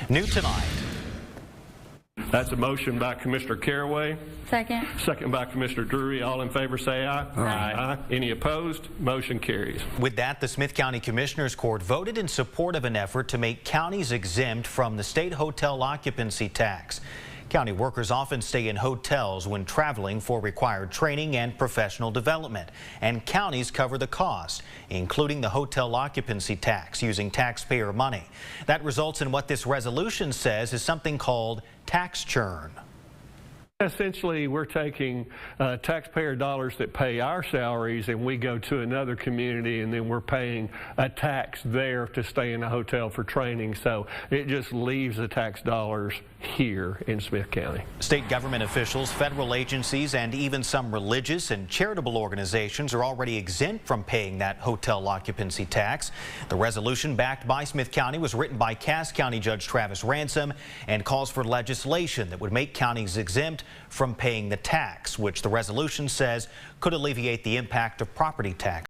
New tonight. That's a motion by Commissioner Caraway. Second. Second by Commissioner Drury. All in favor say aye. Aye. Any opposed? Motion carries. With that, the Smith County Commissioners Court voted in support of an effort to make counties exempt from the state hotel occupancy tax. County workers often stay in hotels when traveling for required training and professional development, and counties cover the cost, including the hotel occupancy tax, using taxpayer money. That results in what this resolution says is something called tax churn. Essentially, we're taking taxpayer dollars that pay our salaries, and we go to another community, and then we're paying a tax there to stay in a hotel for training. So it just leaves the tax dollars here in Smith County. State government officials, federal agencies, and even some religious and charitable organizations are already exempt from paying that hotel occupancy tax. The resolution, backed by Smith County, was written by Cass County Judge Travis Ransom and calls for legislation that would make counties exempt from paying the tax, which the resolution says could alleviate the impact of property tax.